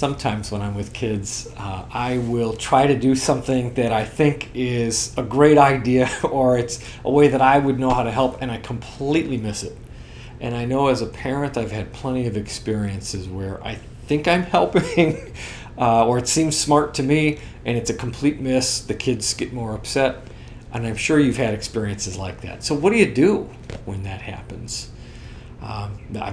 Sometimes when I'm with kids, I will try to do something that I think is a great idea or it's a way that I would know how to help, and I completely miss it. And I know as a parent, I've had plenty of experiences where I think I'm helping or it seems smart to me, and it's a complete miss. The kids get more upset, and I'm sure you've had experiences like that. So what do you do when that happens?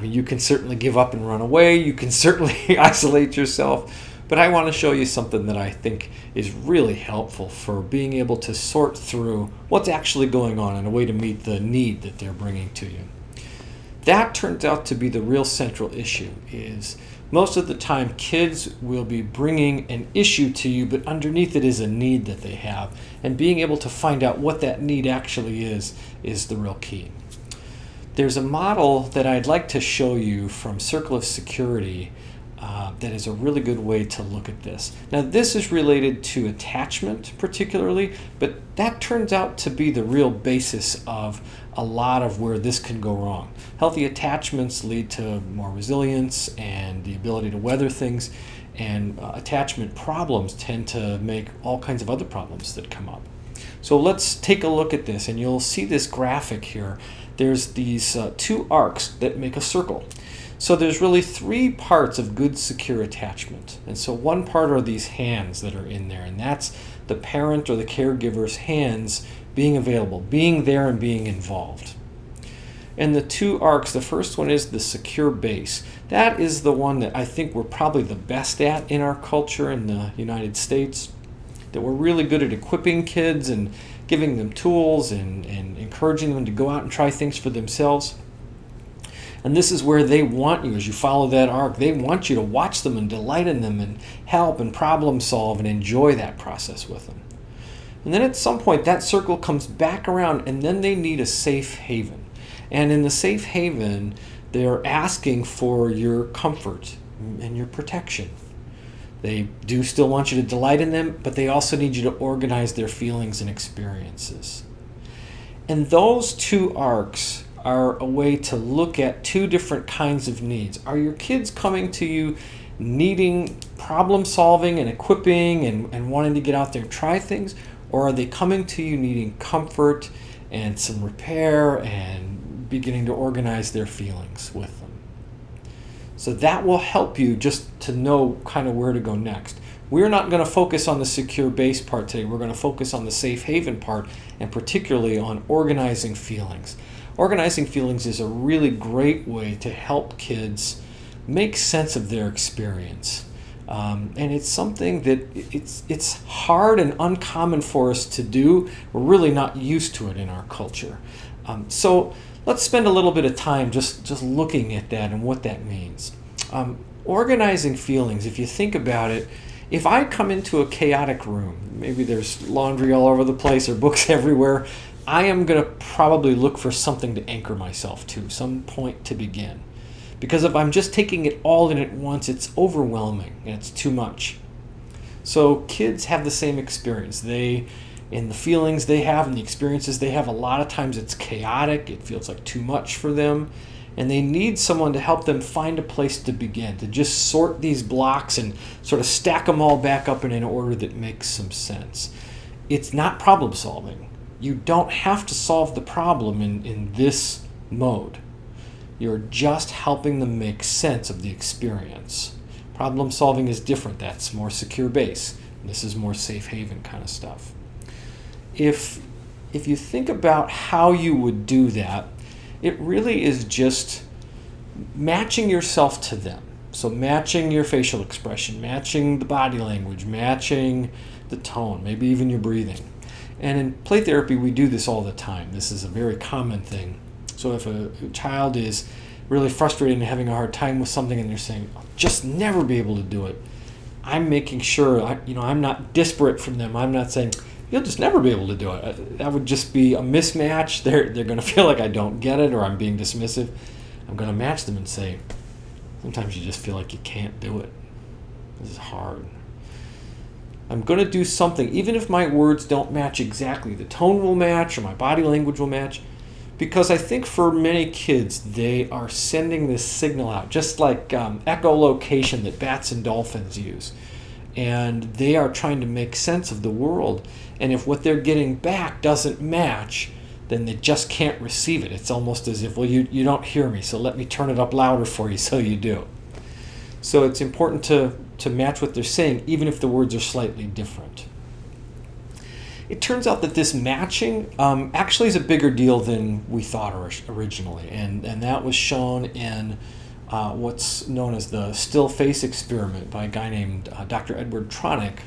You can certainly give up and run away. You can certainly isolate yourself. But I want to show you something that I think is really helpful for being able to sort through what's actually going on and a way to meet the need that they're bringing to you. That turns out to be the real central issue. Is most of the time kids will be bringing an issue to you, but underneath it is a need that they have. And being able to find out what that need actually is the real key. There's a model that I'd like to show you from Circle of Security that is a really good way to look at this. Now, this is related to attachment particularly, but that turns out to be the real basis of a lot of where this can go wrong. Healthy attachments lead to more resilience and the ability to weather things, and attachment problems tend to make all kinds of other problems that come up. So let's take a look at this, and you'll see this graphic here. There's these two arcs that make a circle. So there's really three parts of good, secure attachment. And so one part are these hands that are in there, and that's the parent or the caregiver's hands being available, being there and being involved. And the two arcs, the first one is the secure base. That is the one that I think we're probably the best at in our culture in the United States, that we're really good at equipping kids and giving them tools and encouraging them to go out and try things for themselves. And this is where they want you, as you follow that arc, they want you to watch them and delight in them and help and problem solve and enjoy that process with them. And then at some point that circle comes back around, and then they need a safe haven. And in the safe haven, they're asking for your comfort and your protection. They do still want you to delight in them, but they also need you to organize their feelings and experiences. And those two arcs are a way to look at two different kinds of needs. Are your kids coming to you needing problem solving and equipping and wanting to get out there and try things? Or are they coming to you needing comfort and some repair and beginning to organize their feelings with them? So that will help you just to know kind of where to go next. We're not going to focus on the secure base part today. We're going to focus on the safe haven part, and particularly on organizing feelings. Organizing feelings is a really great way to help kids make sense of their experience. And it's something that it's hard and uncommon for us to do. We're really not used to it in our culture. So let's spend a little bit of time just looking at that and what that means. Organizing feelings, if you think about it, if I come into a chaotic room, maybe there's laundry all over the place or books everywhere, I am going to probably look for something to anchor myself to, some point to begin. Because if I'm just taking it all in at once, it's overwhelming and it's too much. So kids have the same experience. In the feelings they have and the experiences they have, a lot of times it's chaotic, it feels like too much for them, and they need someone to help them find a place to begin, to just sort these blocks and sort of stack them all back up in an order that makes some sense. It's not problem solving. You don't have to solve the problem in this mode. You're just helping them make sense of the experience. Problem solving is different. That's more secure base. This is more safe haven kind of stuff. If you think about how you would do that, it really is just matching yourself to them. So matching your facial expression, matching the body language, matching the tone, maybe even your breathing. And in play therapy, we do this all the time. This is a very common thing. So if a child is really frustrated and having a hard time with something and they're saying, I'll just never be able to do it, I'm making sure I'm not disparate from them. I'm not saying, you'll just never be able to do it. That would just be a mismatch. They're going to feel like I don't get it or I'm being dismissive. I'm going to match them and say, sometimes you just feel like you can't do it. This is hard. I'm going to do something, even if my words don't match exactly. The tone will match or my body language will match, Because I think for many kids, they are sending this signal out, just like echolocation that bats and dolphins use. And they are trying to make sense of the world. And if what they're getting back doesn't match, then they just can't receive it. It's almost as if, well, you don't hear me, so let me turn it up louder for you so you do. So it's important to match what they're saying, even if the words are slightly different. It turns out that this matching actually is a bigger deal than we thought originally, and that was shown in what's known as the still face experiment by a guy named Dr. Edward Tronick.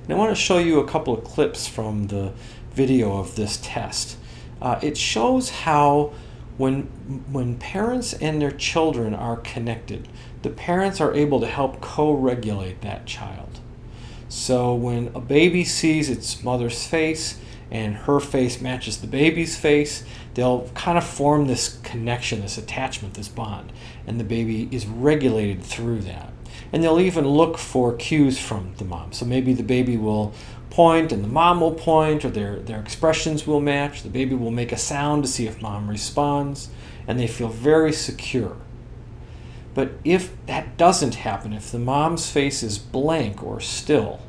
And I want to show you a couple of clips from the video of this test. It shows how when parents and their children are connected, the parents are able to help co-regulate that child. So when a baby sees its mother's face and her face matches the baby's face, they'll kind of form this connection, this attachment, this bond, and the baby is regulated through that. And they'll even look for cues from the mom. So maybe the baby will point and the mom will point, or their expressions will match. The baby will make a sound to see if mom responds, and they feel very secure. But if that doesn't happen, if the mom's face is blank or still,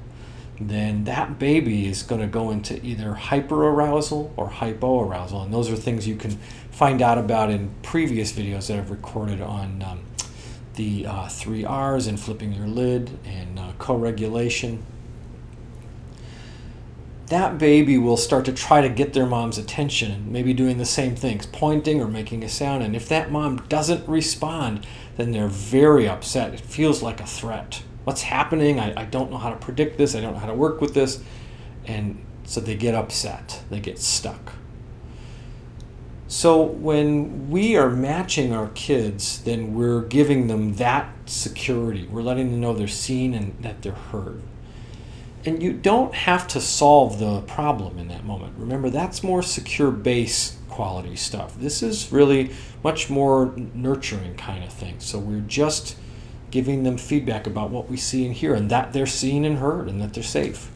then that baby is going to go into either hyperarousal or hypoarousal. And those are things you can find out about in previous videos that I've recorded on the 3 R's and flipping your lid and co-regulation. That baby will start to try to get their mom's attention, maybe doing the same things, pointing or making a sound. And if that mom doesn't respond, then they're very upset. It feels like a threat. What's happening? I don't know how to predict this. I don't know how to work with this. And so they get upset. They get stuck. So when we are matching our kids, then we're giving them that security. We're letting them know they're seen and that they're heard. And you don't have to solve the problem in that moment. Remember, that's more secure base quality stuff. This is really much more nurturing kind of thing. So we're just giving them feedback about what we see and hear, and that they're seen and heard, and that they're safe.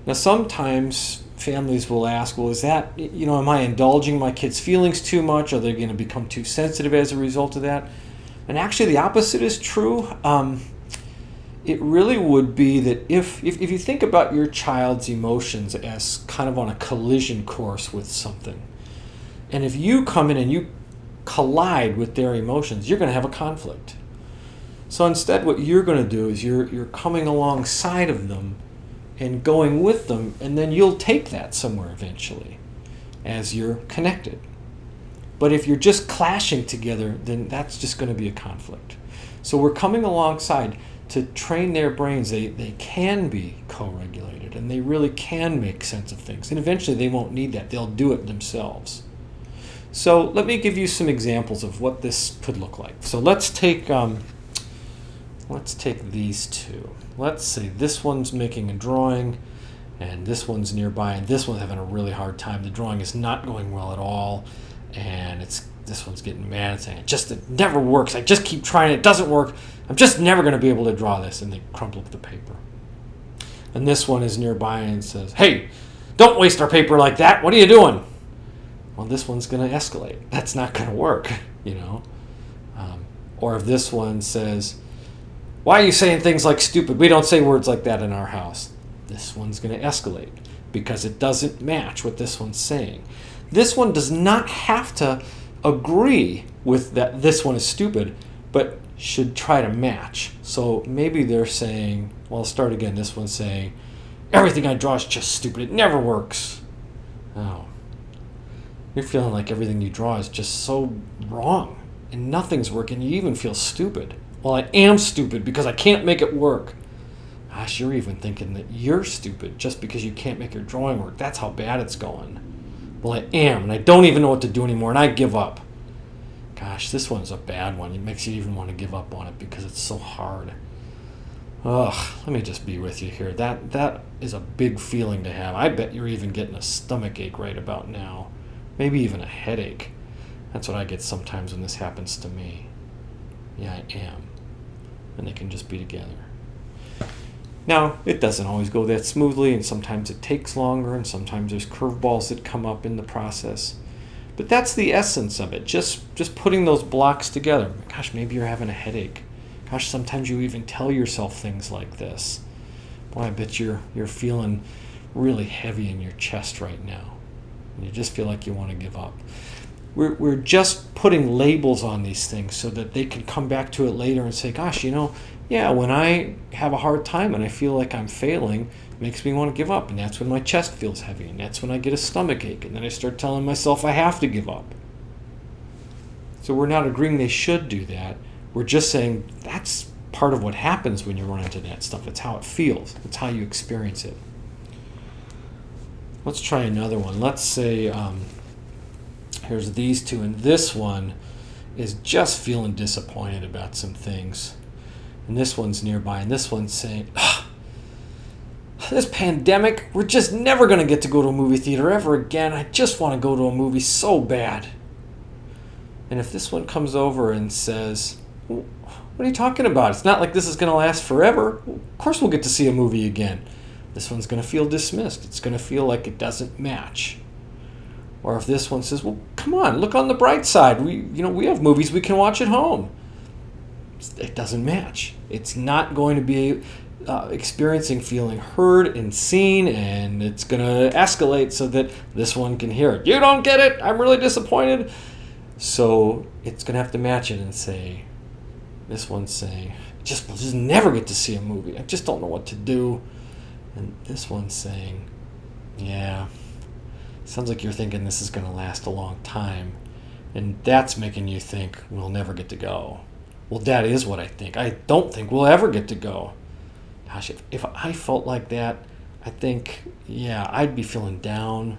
Now, sometimes families will ask, well, is that, am I indulging my kids' feelings too much? Are they going to become too sensitive as a result of that? And actually, the opposite is true. It really would be that if you think about your child's emotions as kind of on a collision course with something, and if you come in and you collide with their emotions, you're going to have a conflict. So instead, what you're going to do is you're coming alongside of them and going with them, and then you'll take that somewhere eventually as you're connected. But if you're just clashing together, then that's just going to be a conflict. So we're coming alongside to train their brains. They can be co-regulated, and they really can make sense of things. And eventually they won't need that. They'll do it themselves. So let me give you some examples of what this could look like. So let's take these two. Let's say this one's making a drawing, and this one's nearby, and this one's having a really hard time. The drawing is not going well at all, and this one's getting mad and saying, it never works. I just keep trying. It doesn't work. I'm just never going to be able to draw this. And they crumple up the paper. And this one is nearby and says, hey, don't waste our paper like that. What are you doing? Well, this one's going to escalate. That's not going to work, Or if this one says, why are you saying things like stupid? We don't say words like that in our house. This one's going to escalate because it doesn't match what this one's saying. This one does not have to agree with that this one is stupid, but should try to match. So maybe they're saying, well, I'll start again. This one's saying, everything I draw is just stupid. It never works. Oh. You're feeling like everything you draw is just so wrong and nothing's working. You even feel stupid. Well, I am stupid because I can't make it work. Gosh, you're even thinking that you're stupid just because you can't make your drawing work. That's how bad it's going. Well, I am, and I don't even know what to do anymore, and I give up. Gosh, this one's a bad one. It makes you even want to give up on it because it's so hard. Ugh, let me just be with you here. That is a big feeling to have. I bet you're even getting a stomach ache right about now. Maybe even a headache. That's what I get sometimes when this happens to me. Yeah, I am. And they can just be together. Now, it doesn't always go that smoothly, and sometimes it takes longer, and sometimes there's curveballs that come up in the process. But that's the essence of it. Just putting those blocks together. Gosh, maybe you're having a headache. Gosh, sometimes you even tell yourself things like this. Boy, I bet you're feeling really heavy in your chest right now. And you just feel like you want to give up. We're just putting labels on these things so that they can come back to it later and say, gosh, yeah, when I have a hard time and I feel like I'm failing, it makes me want to give up. And that's when my chest feels heavy. And that's when I get a stomach ache. And then I start telling myself I have to give up. So we're not agreeing they should do that. We're just saying that's part of what happens when you run into that stuff. It's how it feels. It's how you experience it. Let's try another one. Let's say here's these two, and this one is just feeling disappointed about some things. And this one's nearby, and this one's saying, this pandemic, we're just never going to get to go to a movie theater ever again. I just want to go to a movie so bad. And if this one comes over and says, what are you talking about? It's not like this is going to last forever. Of course we'll get to see a movie again. This one's going to feel dismissed. It's going to feel like it doesn't match. Or if this one says, well, come on, look on the bright side. We have movies we can watch at home. It doesn't match. It's not going to be experiencing feeling heard and seen, and it's going to escalate so that this one can hear it. You don't get it. I'm really disappointed. So it's going to have to match it and say, this one's saying, we'll just never get to see a movie. I just don't know what to do. And this one's saying, yeah, sounds like you're thinking this is going to last a long time. And that's making you think we'll never get to go. Well, that is what I think. I don't think we'll ever get to go. Gosh, if I felt like that, I think, yeah, I'd be feeling down.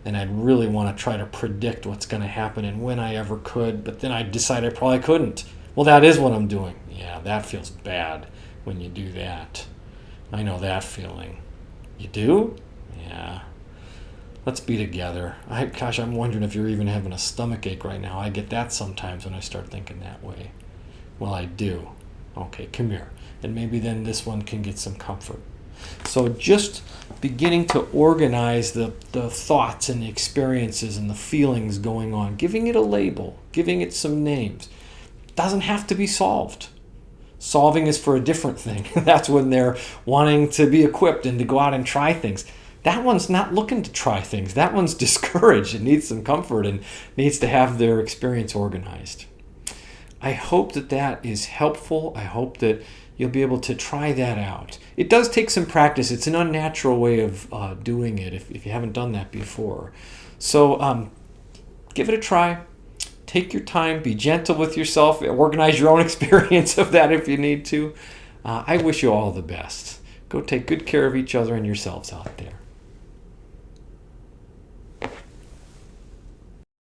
And I'd really want to try to predict what's going to happen and when I ever could. But then I'd decide I probably couldn't. Well, that is what I'm doing. Yeah, that feels bad when you do that. I know that feeling. You do? Yeah. Let's be together. I'm wondering if you're even having a stomach ache right now. I get that sometimes when I start thinking that way. Well, I do. Okay, come here. And maybe then this one can get some comfort. So just beginning to organize the thoughts and the experiences and the feelings going on, giving it a label, giving it some names. It doesn't have to be solved. Solving is for a different thing. That's when they're wanting to be equipped and to go out and try things. That one's not looking to try things. That one's discouraged and needs some comfort and needs to have their experience organized. I hope that is helpful. I hope that you'll be able to try that out. It does take some practice. It's an unnatural way of doing it if you haven't done that before. So give it a try. Take your time. Be gentle with yourself. Organize your own experience of that if you need to. I wish you all the best. Go take good care of each other and yourselves out there.